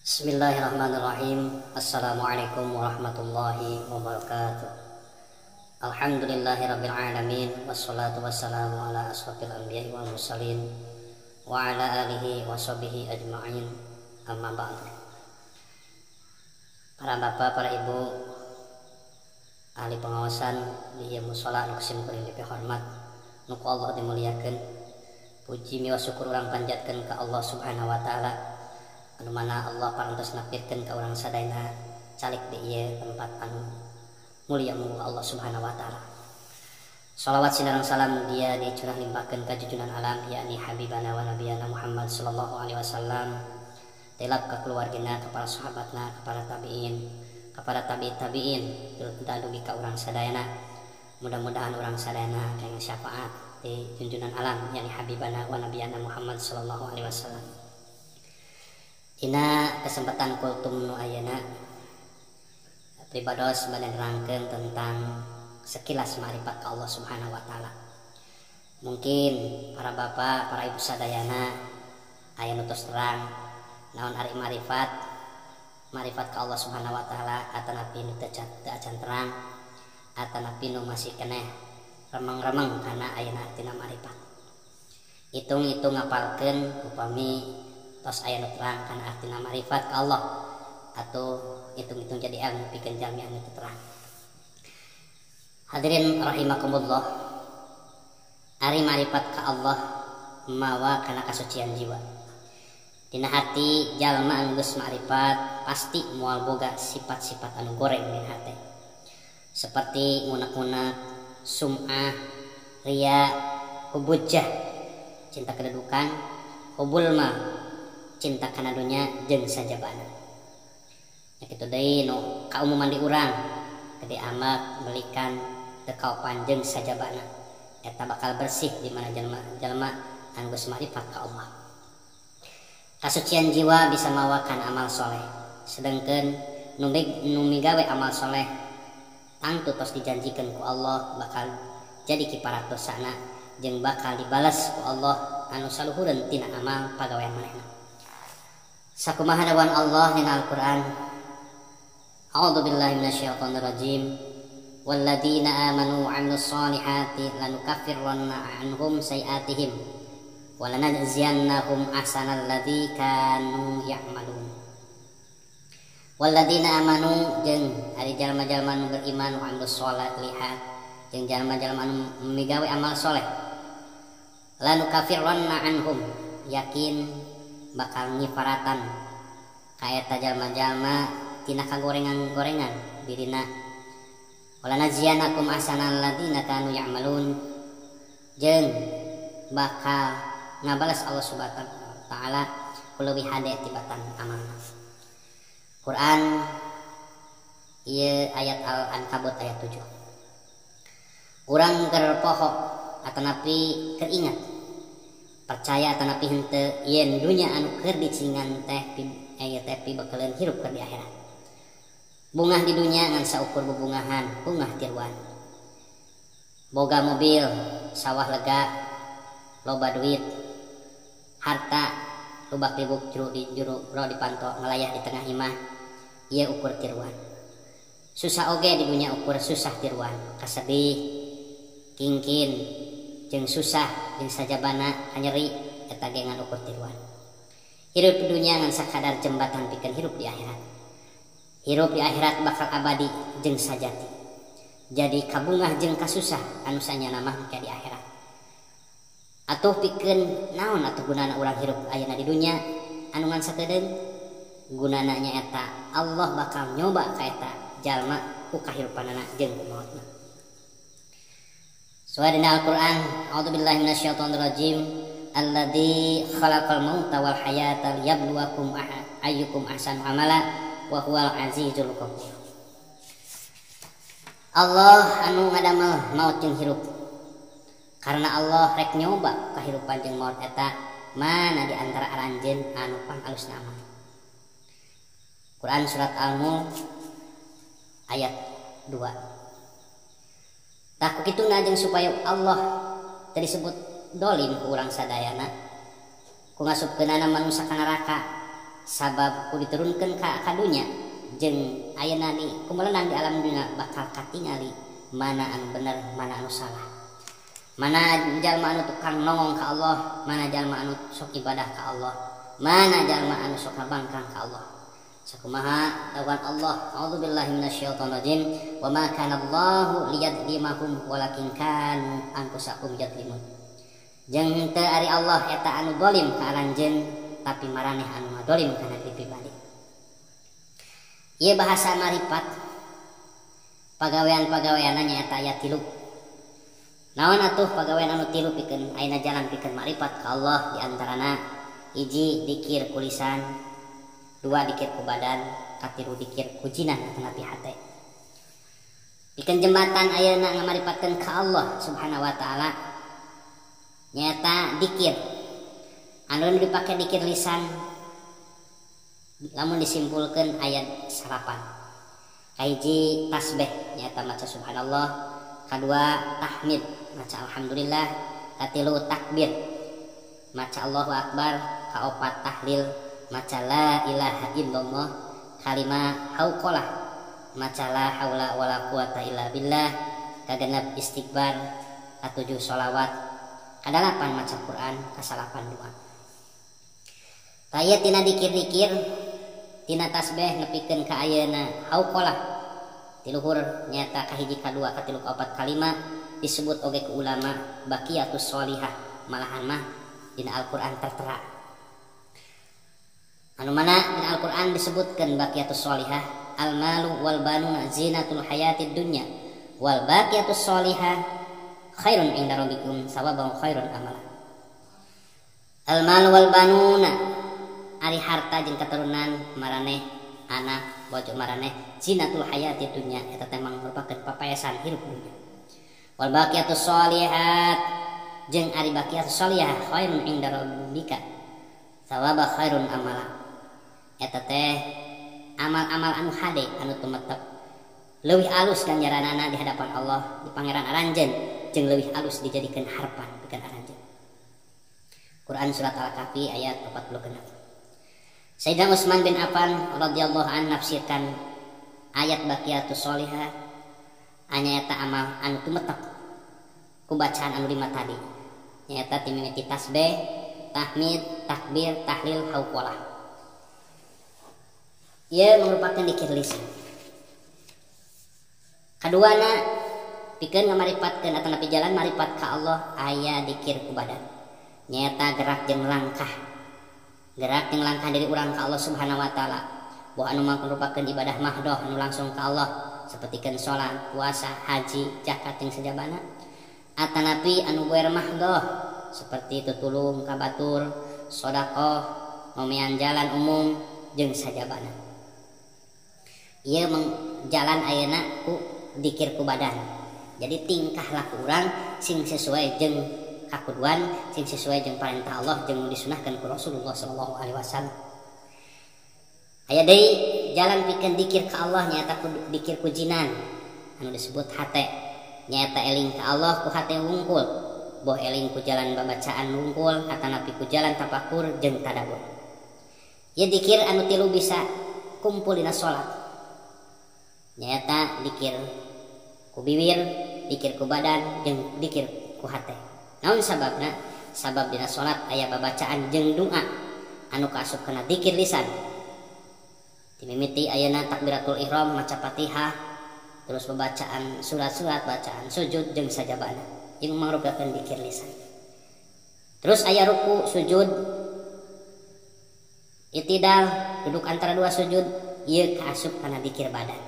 Bismillahirrahmanirrahim. Assalamualaikum warahmatullahi wabarakatuh. Alhamdulillahirabbil alamin, wassalatu wassalamu ala asrofil anbiya'i wal mursalin wa ala alihi wa sahbihi ajma'in. Amma ba'du. Para bapak, para ibu, ahli pengawasan di mushola nu kusim kuring dipehormat, nu ku Allah dimuliakeun. Puji miwa syukur urang panjatkeun ka Allah Subhanahu wa taala, anu mana Allah parantos napirkeun ka urang sadayana calik di ieu tempat anu mulia mu Allah Subhanahu wa taala. Shalawat sinareng salam dia dicurah limpahkeun ka junjungan alam yakni habibana wa nabiyana Muhammad sallallahu alaihi wasallam, telap ka keluargana, ka para sahabatna, ka para tabi'in, ka para tabi'in dugi ka urang sadayana. Mudah-mudahan urang sadayana kangge syafaat di junjungan alam yakni habibana wa nabiyana Muhammad sallallahu alaihi wasallam. Dina kesempatan kultum nu ayeuna pribados bade nerangkeun tentang sekilas ma'rifat ka Allah Subhanahu wa taala. Mungkin para bapak, para ibu sadayana aya nu tos terang naon ari ma'rifat ka Allah Subhanahu wa taala, atanapi nu teu acan terang, atanapi nu masih keneh remeng-remeng kana ayeuna artina ma'rifat. Hitung-hitung ngapalkeun upami tos aya nu terang kana artina ma'rifat ka Allah, atau hitung-hitung jadi ilmu pikeun jalmi anu teu terang. Hadirin rahimakumullah, ari ma'rifat ka Allah mawa kana kasucian jiwa. Dina hati jalma anu geus ma'rifat pasti moal boga sifat-sifat anu goreng dina hati, seperti ngunak-ngunak, sum'ah, riya, hubujah, cinta kedudukan, hubul ma, cinta kana dunya jeung sajabana. Ya kitu deui nu kaumuman di urang gede amat belikan teu kaopan jeung sajabana, eta bakal bersih di mana jalma anu geus ma'rifat ka Allah. Kasucian jiwa bisa mawakan amal soleh, sedengkeun nu migawe amal soleh tangtu tos dijanjikeun ku Allah bakal jadi kiparat dosana jeung bakal dibalas ku Allah anu saluhureun tina amal pagawean manehna. Sakumaha dawan Allah dina Al-Qur'an, A'udzu billahi minasyaitonir rajim, walladzina amanu wa 'amilus solihati lanukaffiranna 'anhum sayi'atihim wa lanajziyannahum ahsanal ladzi kanu ya'malun. Walladzina amanu jeung ari jalma-jalma nu beriman wa 'amilus sholihat jeung jalma-jalma nu migawe amal soleh, lanukaffiranna 'anhum, yakin bakal nyifaratan ka eta jalma-jalma tina kagorengan-gorengan dirina. Wala najziyanakum ahsanal ladzina kanu ya'malun, jeung bakal ngabalas Allah Subhanahu wa taala kuleuwih hade tibatan amalna. Quran ieu ayat Al-Ankabut ayat 7. Urang keur poho atanapi keur ingat, percaya atanapi henteu yen dunya anu keur dicingan teh aya teh bakalan hirup keur di akhirat. Bungah di dunya ngan saukur bebungahan, bungah tiruan. Boga mobil, sawah lega, loba duit, harta, lubak libuk juru dipanto ngalayah di tengah imah, ieu ukur tiruan. Susah oge di dunya ukur susah tiruan, kasedih, kingkin, jeung susah jeung sajabana kanyeri eta ge ngan ukur tiruan. Hirup di dunya ngan sakadar jembatan pikeun hirup di akhirat. Hirup di akhirat bakal abadi jeung sajati. Jadi kabungah jeung kasusah anu sanyana mah ka di akhirat. Atuh pikeun naon atuh gunana urang hirup ayeuna di dunya anu ngan sakedeung? Gunana nyaeta Allah bakal nyoba ka eta jalma ku kahirupanana jeung ku mautna. Suarina Al-Qur'an, A'udzu billahi minasyaitonir rajim, alladzi khalaqal mauta wal hayata liyabluwakum ayyukum ahsanu amala wa huwal azizul ghafur. Allah anu ngadamel maut jeung hirup, karena Allah rek nyoba kahirupan jeung maut eta mana di antara aranjeun anu pangalusna amal. Quran surat Al-Mulk ayat 2. Tah kukituna jeung supaya Allah teu disebut dolim ku urang sadayana ku ngasupkeunana manusa ka neraka sabab ku diturunkeun ka kadunya jeung ayeuna di kumeuleunang di alam dunya bakal katingali mana anu bener mana anu salah, mana jalma anu tukang nongong ka Allah, mana jalma anu sok ibadah ka Allah, mana jalma anu sok ngabangkang ka Allah. Sakumaha dawuhan Allah, a'udzubillahi minasyaitonir rajim, wa ma kana Allahu liyadlimahum walakin kanu anfusakum yadlimun. Jeung teu ari Allah eta anu zalim ka aranjeun, tapi maraneh anu ngadolim kana diri pribadi. Ieu bahasa marifat pagawean-pagaweanna nyaeta aya 3. Naon atuh pagawean anu 3 pikeun ayeuna jalan pikeun marifat ka Allah, di antarana 1 dikir ku lisan, 2 dikir ku badan, 3 dikir ku jinan atau napi hate. Pikeun jembatan ayeuna ngamarifatkeun ka Allah Subhanahu wa taala nyaeta dikir. Anu dipake dikir lisan lamun disimpulkeun aya 8. Kahiji tasbih nyaeta maca subhanallah, kadua tahmid maca alhamdulillah, katilu takbir maca Allahu akbar, kaopat tahlil maca la ilaha illallah, kalima hauqalah maca la haula wala quwata illa billah, kagenep istighfar, katujuh sholawat, kadalapan maca Quran, kasalapan doa. Taya tina dikir-dikir tina tasbih nepikeun ka ayeuna hauqalah tiluhur nyata kahiji kadua katilu kaopat kalima disebut oge ku ulama baqiyatus sholihah, malahan mah dina Al-Qur'an tertera. Anu mana dina Al-Qur'an disebutkeun baqiyatus sholihah, al malu wal banuna zinatul hayatid dunya wal baqiyatus sholihah khairun inda rabbikum sawaban khairun amala. Al malu wal banuna ari harta jeung katurunan maraneh anak bojo maraneh zinatul hayati dunya eta teh merupakan papayasan hirup dunya. Wal baqiyatus sholihat jeung ari baqiyatus sholihah khairun inda rabbika sawaba khairun amala. Eta teh amal-amal anu hade anu tumetep leuwih alus ganjaranana di hadapan Allah di pangeran aranjeun jeung leuwih alus dijadikeun harapan pikeun aranjeun. Quran surat Al-Kahfi ayat 46. Sayyidina Utsman bin Affan radhiyallahu an nafsirkan ayat baqiyatus sholihah nyaeta amal anu tumetep ku bacaan anu 5 tadi nyaeta timimiti tasbih, tahmid, takbir, tahlil, hauqalah. Ieu merupakan dikir lisan. Kaduana pikeun ngamarifatkeun atawa napi jalan marifat ka Allah aya dikir ku badan nyaeta gerak jeung langkah. Gerak yang langkah dari urang ka Allah Subhanahu wa taala. Bahwa anu merupakan ibadah mahdoh anu langsung ka Allah sapertikeun salat, puasa, haji, zakat jeung sajabana. Atanapi anu goer mahdoh seperti tutulung ka batur, sedekah, mamean jalan umum jeung sajabana. Ieu jalan ayeuna ku dikir ku badan. Jadi tingkah laku urang sing sesuai jeung kakuduan sing sesuai jeung perintah Allah jeung disunahkeun ku Rasulullah sallallahu alaihi wasallam. Aya deui jalan pikeun dikir ka Allah nyaeta ku dikir ku jinan anu disebut hate nyaeta eling ka Allah ku hate wungkul, boh eling ku jalan babacaan wungkul atanapi ku jalan tafakur jeung tadabbur. Ieu dikir anu 3 bisa kumpul dina salat nyaeta dikir ku bibir, dikir ku badan jeung dikir ku hate. Naon sababna? Sabab dina salat aya babacaan jeung doa anu kaasup kana dikir lisan. Timimiti ayeuna takbiratul ihram maca Fatihah, terus babacaan surat-surat, bacaan sujud jeung sajabana. Ieu mangrupakeun dikir lisan. Terus aya ruku, sujud, itidal, duduk antara 2 sujud, ieu kaasup kana dikir badan.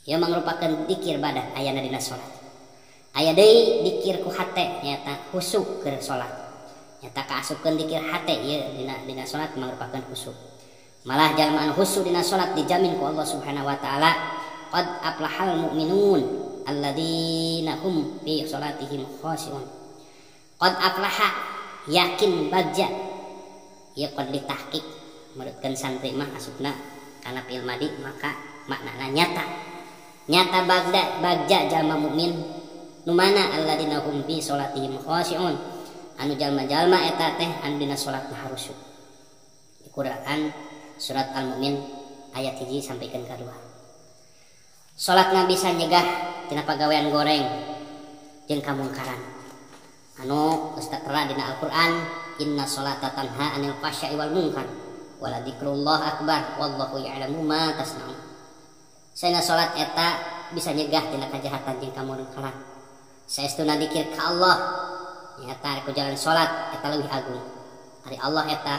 Ieu mangrupakeun dikir badan ayeuna dina salat. Aya deui dikir ku hate nyaeta khusyuk keur salat. Nyaeta kaasupkeun dikir hate ieu dina salat mangrupakeun khusyuk. Malah jalma anu khusyuk dina salat dijamin ku Allah Subhanahu wa taala, qad aflahal mu'minun alladzina hum fi salatihim khashi'un. Qad aflaha yakin bagja. Ieu qad ditahqiq menurutkeun santri mah asupna kana fi'il madi maka maknana nyata. Nyata bagja jalma mukmin nu mana alladzina hum fi sholatihim khashi'un anu jalma-jalma eta teh anu dina salatna khusyuk. Quran surat Al-Mu'min ayat 1 sampaikan kedua. Salatna bisa nyegah tina pagawean goreng jeung kamungkaran. Anu geus tertera dina Al-Qur'an, inna sholata tanha 'anil fahsya'i wal munkar wala dzikrullah akbar wallahu ya'lamu ma tasna'un. Saena salat eta bisa nyegah tina kajahatan jeung kamungkaran. Saestuna dzikir ka Allah nyata ku jalan salat eta leuwih agung. Ari Allah eta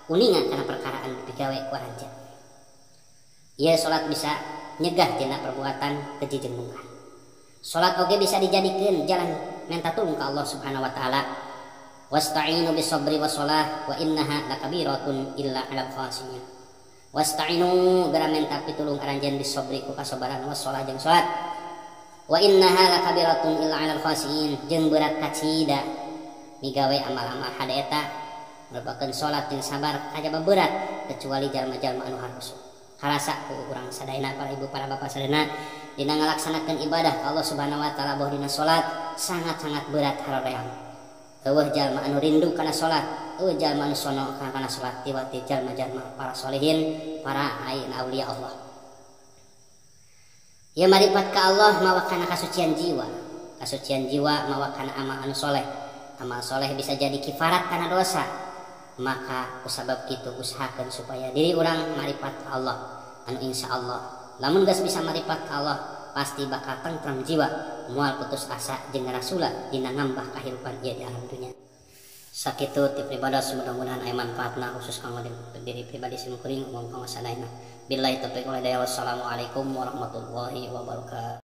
uningan kana perkaraan digawe ku raja. Ieu salat bisa nyegah tina perbuatan keji jeung mungkar. Salat oge bisa dijadikeun jalan minta tulung ka Allah Subhanahu wa taala. Wasta'inu bis-sabri was-shalah wa innaha lakabiratun illa 'alal khashiyin. Wasta'inu gara minta pitulung aranjeun bis-sabri ku kasabaran was-shalah jeung salat. Wa innaha lakabiratun illa 'alal khashiyin jeung berat kacida migawe amal-amal hade eta merupakeun salat jeung sabar kajaba berat kecuali jalma-jalma anu harus. Harasa ku urang sadayana para ibu para bapak sadayana dina ngalaksanakeun ibadah ka Allah Subhanahu wa taala bahwa dina salat sangat-sangat berat haroreang. Eueuh jalma anu rindu kana salat, eueuh jalma anu sono kana salat tiwati jalma-jalma para solehin, para ayeuna aulia Allah. Ya maripat ka Allah mawa kana kasucian jiwa. Kasucian jiwa mawa kana amal anu soleh. Amal soleh bisa jadi kifarat kana dosa. Maka kusabab kitu usahakeun supaya diri urang maripat ka Allah. Anu insyaallah lamun geus bisa maripat ka Allah pasti bakal tentrem jiwa, moal putus asa jeung rasula dina ngambah kahirupan ieu di alam dunya. Sakitu ti pribadi mudah-mudahan aya manfaatna khusus kanggo diri pribadi simkuring umum kanggo sadayana. Billahi taufiq wal hidayah. Wassalamualaikum warahmatullahi wabarakatuh.